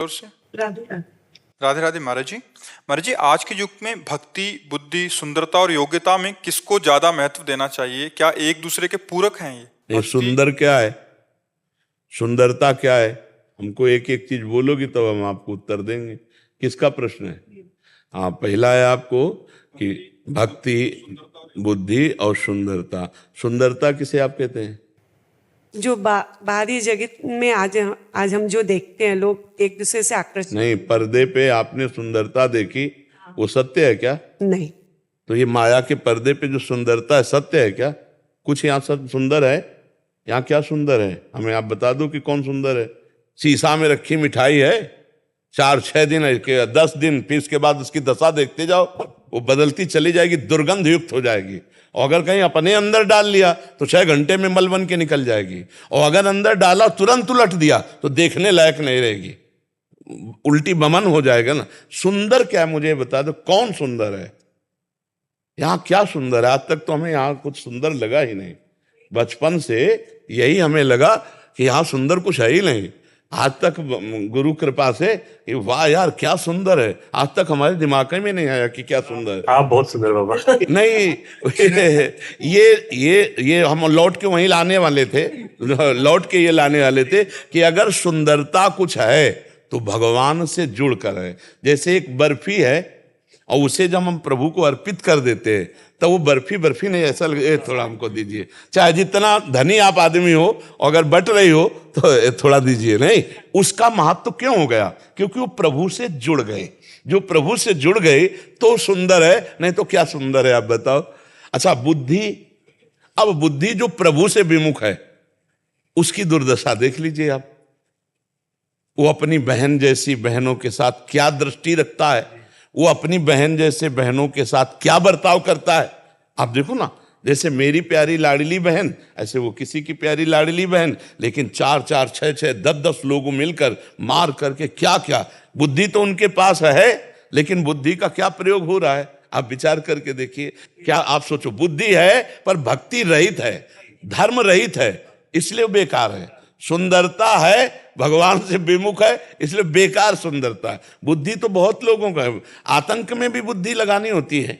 जोर से। राधे राधे। राधे राधे महाराज जी, आज के युग में भक्ति, बुद्धि, सुंदरता और योग्यता में किसको ज्यादा महत्व देना चाहिए? क्या एक दूसरे के पूरक हैं ये? ये सुंदर क्या है, सुंदरता क्या है? हमको एक एक चीज बोलोगी तब हम आपको उत्तर देंगे। किसका प्रश्न है? हाँ, पहला है आपको कि भक्ति, बुद्धि और सुंदरता। सुंदरता किसे आप कहते हैं? जो बाहरी जगत में आज हम जो देखते हैं, लोग एक दूसरे से आकर्षित। नहीं, पर्दे पे आपने सुंदरता देखी, वो सत्य है क्या? नहीं। तो ये माया के पर्दे पे जो सुंदरता है, सत्य है क्या? कुछ यहाँ सब सुंदर है? यहाँ क्या सुंदर है? हमें आप बता दो कि कौन सुंदर है। शीशा में रखी मिठाई है, 4-6 दिन के 10 दिन, फिर इसके बाद उसकी दशा देखते जाओ, वो बदलती चली जाएगी, दुर्गंध युक्त हो जाएगी। और अगर कहीं अपने अंदर डाल लिया तो 6 घंटे में मल बन के निकल जाएगी। और अगर अंदर डाला तुरंत उलट दिया तो देखने लायक नहीं रहेगी, उल्टी बमन हो जाएगा ना। सुंदर क्या है मुझे बता दो, कौन सुंदर है? यहाँ क्या सुंदर है? आज तक तो हमें यहाँ कुछ सुंदर लगा ही नहीं। बचपन से यही हमें लगा कि यहाँ सुंदर कुछ है ही नहीं। आज तक गुरु कृपा से कि वाह यार क्या सुंदर है, आज तक हमारे दिमाग में नहीं आया कि क्या सुंदर है। आप बहुत सुंदर बाबा। नहीं, ये हम लौट के वहीं लाने वाले थे, लौट के ये लाने वाले थे कि अगर सुंदरता कुछ है तो भगवान से जुड़ कर है। जैसे एक बर्फी है और उसे जब हम प्रभु को अर्पित कर देते हैं तो वो बर्फी नहीं, ऐसा लगे थोड़ा हमको दीजिए। चाहे जितना धनी आप आदमी हो, अगर बट रही हो तो थोड़ा दीजिए, नहीं। उसका महत्व क्यों हो गया? क्योंकि वो प्रभु से जुड़ गए। जो प्रभु से जुड़ गए तो सुंदर है, नहीं तो क्या सुंदर है आप बताओ। अच्छा, बुद्धि, अब बुद्धि जो प्रभु से विमुख है उसकी दुर्दशा देख लीजिए आप। वो अपनी बहन जैसी बहनों के साथ क्या दृष्टि रखता है, वो अपनी बहन जैसे बहनों के साथ क्या बर्ताव करता है। आप देखो ना, जैसे मेरी प्यारी लाडली बहन, ऐसे वो किसी की प्यारी लाडली बहन, लेकिन 4-4, 6-6, 10-10 लोगों मिलकर मार करके क्या क्या। बुद्धि तो उनके पास है, लेकिन बुद्धि का क्या प्रयोग हो रहा है आप विचार करके देखिए। क्या आप सोचो, बुद्धि है पर भक्ति रहित है, धर्म रहित है, इसलिए बेकार है। सुंदरता है, भगवान से विमुख है, इसलिए बेकार सुंदरता है। बुद्धि तो बहुत लोगों का है। आतंक में भी बुद्धि लगानी होती है,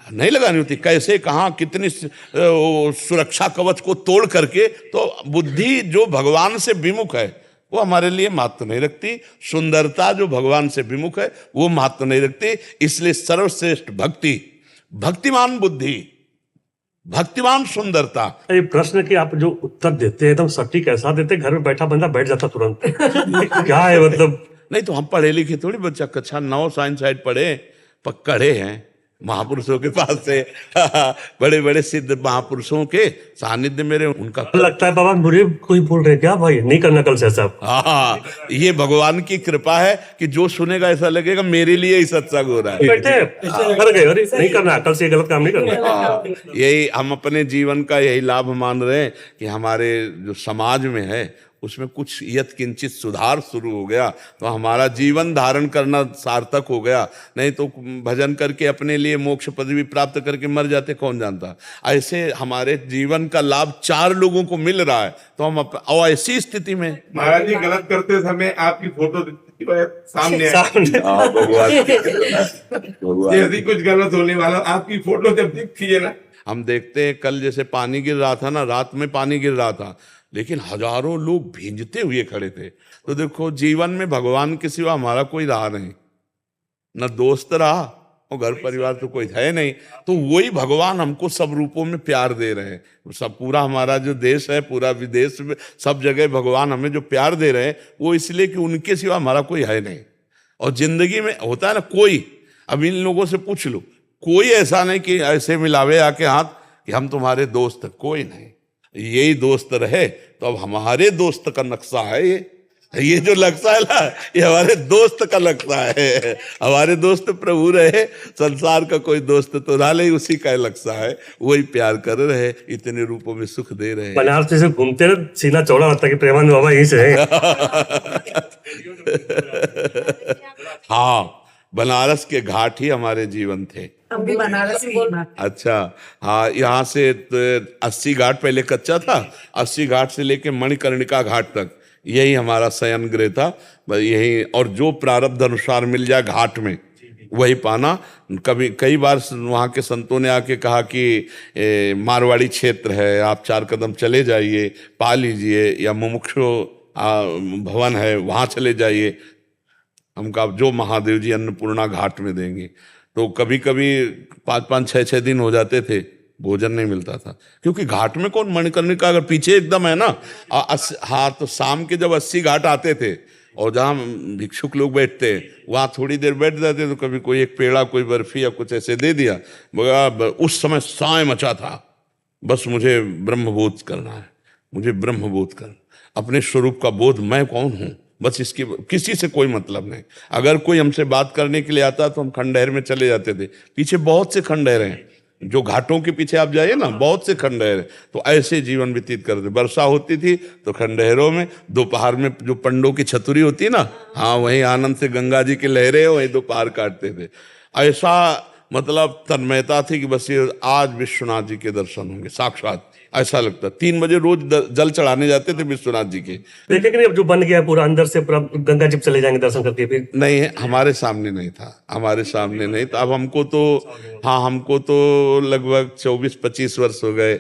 नहीं लगानी होती? कैसे, कहाँ, कितनी सुरक्षा कवच को तोड़ करके। तो बुद्धि जो भगवान से विमुख है वो हमारे लिए महत्व नहीं रखती। सुंदरता जो भगवान से विमुख है वो महत्व नहीं रखती। इसलिए सर्वश्रेष्ठ भक्ति, भक्तिमान बुद्धि, भक्तिमान सुंदरता। ये प्रश्न की आप जो उत्तर देते हैं एकदम सटीक ऐसा देते, घर में बैठा बंदा बैठ जाता तुरंत। क्या है मतलब? नहीं तो हम पढ़े लिखे थोड़ी, बच्चा कक्षा 9 साइंस साइड पढ़े, पकड़े हैं महापुरुषों के पास से। बड़े बड़े सिद्ध महापुरुषों के सानिध्य मेरे, उनका लगता है बाबा मुझे कोई बोल रहे क्या भाई, नहीं करना कल से ऐसा। हाँ, ये भगवान की कृपा है कि जो सुनेगा ऐसा लगेगा मेरे लिए ही सत्संग हो रहा है। बैठे कर गए, अरे नहीं करना, कल से गलत काम नहीं करना। यही हम अपने जीवन का यही लाभ मान रहे हैं कि हमारे जो समाज में है उसमें कुछ यत्किंचित सुधार शुरू हो गया तो हमारा जीवन धारण करना सार्थक हो गया। नहीं तो भजन करके अपने लिए मोक्ष पदवी प्राप्त करके मर जाते, कौन जानता। ऐसे हमारे जीवन का लाभ 4 लोगों को मिल रहा है तो हम और ऐसी स्थिति में महाराज जी गलत करते समय आपकी फोटो सामने जैसे कुछ गलत होने वाला आपकी फोटो जब दिखती है ना, हम देखते हैं। कल जैसे पानी गिर रहा था ना, रात में पानी गिर रहा था, लेकिन हजारों लोग भींजते हुए खड़े थे। तो देखो, जीवन में भगवान के सिवा हमारा कोई रहा नहीं, न दोस्त रहा और घर परिवार तो कोई है नहीं। तो वही भगवान हमको सब रूपों में प्यार दे रहे हैं। सब पूरा हमारा जो देश है, पूरा विदेश में, सब जगह भगवान हमें जो प्यार दे रहे हैं वो इसलिए कि उनके सिवा हमारा कोई है नहीं। और जिंदगी में होता है ना, कोई, अब इन लोगों से पूछ लो, कोई ऐसा नहीं कि ऐसे मिलावे आके हाथ कि हम तुम्हारे दोस्त, कोई नहीं। यही दोस्त रहे तो अब हमारे दोस्त का नक्शा है ये जो नक्शा है ना, ये हमारे दोस्त का नक्शा है। हमारे दोस्त प्रभु रहे, संसार का कोई दोस्त तो ना ले, उसी का नक्शा है। वही प्यार कर रहे, इतने रूपों में सुख दे रहे। बनारस से घूमते रहे, सीना चौड़ा होता कि प्रेमानंद बाबा यहीं से है। हाँ, बनारस के घाट ही हमारे जीवन थे। हम भी बनारस में। अच्छा, हाँ, यहाँ से 80 घाट पहले कच्चा था, 80 घाट से लेके मणिकर्णिका घाट तक यही हमारा शयन गृह था। बस यही, और जो प्रारब्ध अनुसार मिल जाए घाट में वही पाना। कभी कई बार वहाँ के संतों ने आके कहा कि मारवाड़ी क्षेत्र है, आप 4 कदम चले जाइए, पा लीजिए, या मुमुक्षु भवन है वहाँ चले जाइए। हम कहा जो महादेव जी अन्नपूर्णा घाट में देंगे। तो कभी कभी 5-5, 6-6 दिन हो जाते थे, भोजन नहीं मिलता था, क्योंकि घाट में कौन, मणिकर्णिका अगर पीछे एकदम है ना, हाँ, तो शाम के जब 80 घाट आते थे और जहाँ भिक्षुक लोग बैठते वहाँ थोड़ी देर बैठ जाते, तो कभी कोई एक पेड़ा, कोई बर्फी या कुछ ऐसे दे दिया। उस समय साय मचा था, बस मुझे ब्रह्मबोध करना है, मुझे ब्रह्मबोध करना, अपने स्वरूप का बोध, मैं कौन हूँ, बस इसकी, किसी से कोई मतलब नहीं। अगर कोई हमसे बात करने के लिए आता तो हम खंडहर में चले जाते थे। पीछे बहुत से खंडहर हैं, जो घाटों के पीछे आप जाइए ना, बहुत से खंडहर हैं। तो ऐसे जीवन व्यतीत करते। वर्षा होती थी तो खंडहरों में, दोपहर में जो पंडों की छतुरी होती है ना, हाँ, वहीं आनंद से गंगा जी की लहरें, वहीं दोपहर काटते थे। ऐसा मतलब तन्मयता थी कि बस ये आज विश्वनाथ जी के दर्शन होंगे साक्षात, ऐसा लगता। 3 बजे रोज जल चढ़ाने जाते थे विश्वनाथ जी के। देखे कि नहीं, अब जो बन गया पूरा अंदर से, पूरा गंगा जी चले जाएंगे दर्शन करके फिर? नहीं, हमारे सामने नहीं था, हमारे सामने नहीं था। अब हमको तो, हाँ, हमको तो लगभग 24-25 वर्ष हो गए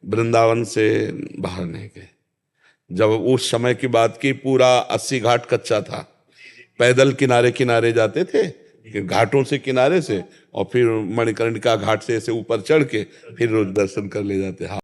वृंदावन से बाहर नहीं गए। जब उस समय की बात की, पूरा 80 घाट कच्चा था, पैदल किनारे किनारे जाते थे, घाटों से किनारे से, और फिर मणिकर्णिका घाट से ऐसे ऊपर चढ़ के फिर रोज दर्शन कर ले जाते। हाँ।